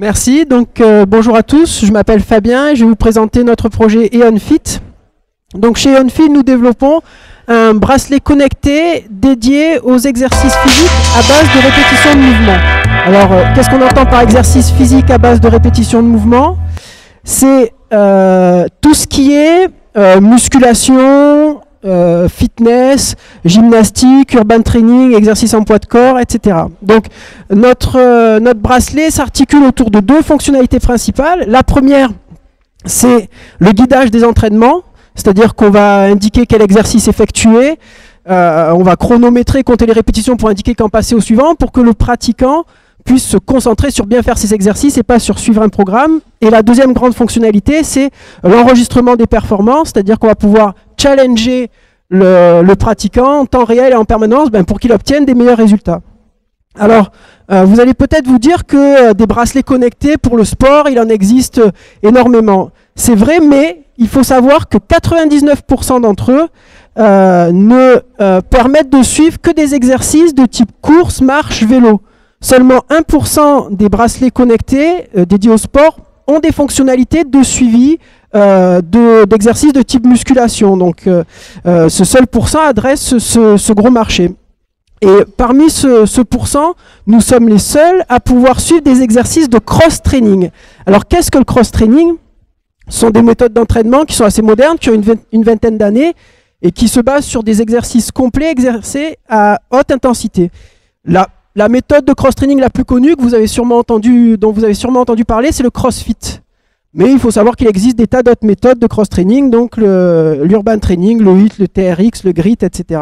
Merci, donc bonjour à tous, je m'appelle Fabien et je vais vous présenter notre projet EonFit. Donc chez EonFit, nous développons un bracelet connecté dédié aux exercices physiques à base de répétition de mouvement. Alors, qu'est-ce qu'on entend par exercice physique à base de répétition de mouvement? C'est tout ce qui est musculation, fitness, gymnastique, urban training, exercice en poids de corps, etc. Donc notre bracelet s'articule autour de deux fonctionnalités principales. La première, c'est le guidage des entraînements, c'est-à-dire qu'on va indiquer quel exercice effectuer, on va chronométrer, compter les répétitions pour indiquer quand passer au suivant, pour que le pratiquant puisse se concentrer sur bien faire ses exercices et pas sur suivre un programme. Et la deuxième grande fonctionnalité, c'est l'enregistrement des performances, c'est-à-dire qu'on va pouvoir challenger le pratiquant en temps réel et en permanence pour qu'il obtienne des meilleurs résultats. Alors, vous allez peut-être vous dire que des bracelets connectés pour le sport, il en existe énormément. C'est vrai, mais il faut savoir que 99% d'entre eux ne permettent de suivre que des exercices de type course, marche, vélo. Seulement 1% des bracelets connectés dédiés au sport ont des fonctionnalités de suivi d'exercices de type musculation. Donc ce seul pourcent adresse ce gros marché. Et parmi ce pourcent, nous sommes les seuls à pouvoir suivre des exercices de cross-training. Alors qu'est-ce que le cross-training? Ce sont des méthodes d'entraînement qui sont assez modernes, qui ont une vingtaine d'années et qui se basent sur des exercices complets exercés à haute intensité. La méthode de cross-training la plus connue dont vous avez sûrement entendu parler, c'est le CrossFit. Mais il faut savoir qu'il existe des tas d'autres méthodes de cross-training, donc l'urban training, le HIIT, le TRX, le GRIT, etc.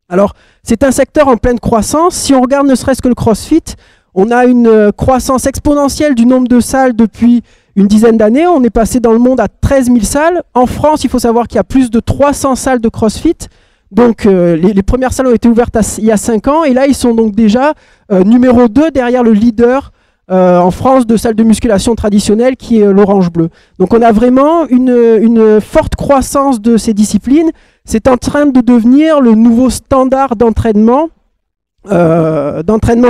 Alors, c'est un secteur en pleine croissance. Si on regarde ne serait-ce que le CrossFit, on a une croissance exponentielle du nombre de salles depuis une dizaine d'années. On est passé dans le monde à 13 000 salles. En France, il faut savoir qu'il y a plus de 300 salles de CrossFit. Donc les premières salles ont été ouvertes il y a 5 ans et là ils sont donc déjà numéro 2 derrière le leader en France de salles de musculation traditionnelles qui est l'Orange Bleu. Donc on a vraiment une forte croissance de ces disciplines. C'est en train de devenir le nouveau standard d'entraînement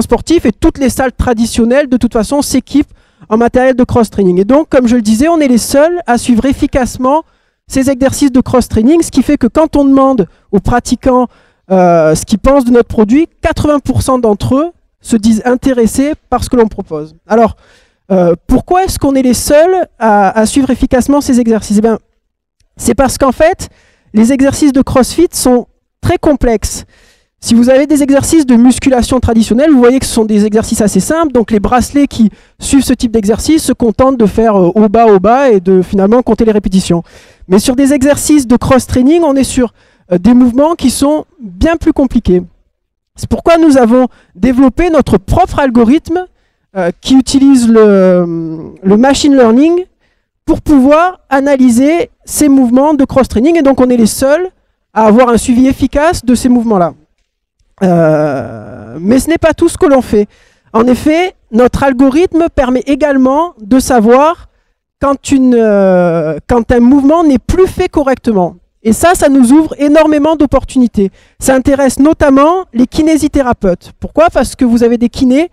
sportif et toutes les salles traditionnelles de toute façon s'équipent en matériel de cross-training. Et donc comme je le disais, on est les seuls à suivre efficacement ces exercices de cross-training, ce qui fait que quand on demande aux pratiquants ce qu'ils pensent de notre produit, 80% d'entre eux se disent intéressés par ce que l'on propose. Alors, pourquoi est-ce qu'on est les seuls à suivre efficacement ces exercices? C'est parce qu'en fait, les exercices de CrossFit sont très complexes. Si vous avez des exercices de musculation traditionnelle, vous voyez que ce sont des exercices assez simples. Donc les bracelets qui suivent ce type d'exercice se contentent de faire au bas et de finalement compter les répétitions. Mais sur des exercices de cross-training, on est sur des mouvements qui sont bien plus compliqués. C'est pourquoi nous avons développé notre propre algorithme qui utilise le machine learning pour pouvoir analyser ces mouvements de cross-training. Et donc on est les seuls à avoir un suivi efficace de ces mouvements-là. Mais ce n'est pas tout ce que l'on fait. En effet, notre algorithme permet également de savoir quand un mouvement n'est plus fait correctement. Et ça nous ouvre énormément d'opportunités. Ça intéresse notamment les kinésithérapeutes. Pourquoi? Parce que vous avez des kinés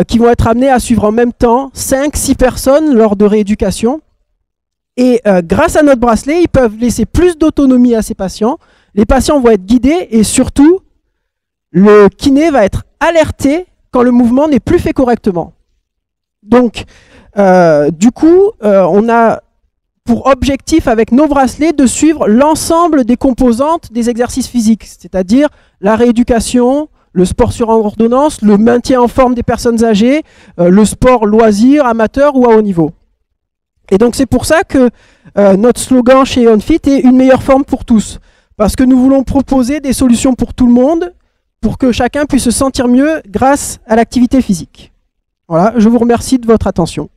qui vont être amenés à suivre en même temps 5-6 personnes lors de rééducation. Et grâce à notre bracelet, ils peuvent laisser plus d'autonomie à ces patients. Les patients vont être guidés et surtout, le kiné va être alerté quand le mouvement n'est plus fait correctement. Donc, du coup, on a pour objectif avec nos bracelets de suivre l'ensemble des composantes des exercices physiques, c'est-à-dire la rééducation, le sport sur ordonnance, le maintien en forme des personnes âgées, le sport loisir, amateur ou à haut niveau. Et donc c'est pour ça que notre slogan chez EonFit est une meilleure forme pour tous, parce que nous voulons proposer des solutions pour tout le monde, pour que chacun puisse se sentir mieux grâce à l'activité physique. Voilà, je vous remercie de votre attention.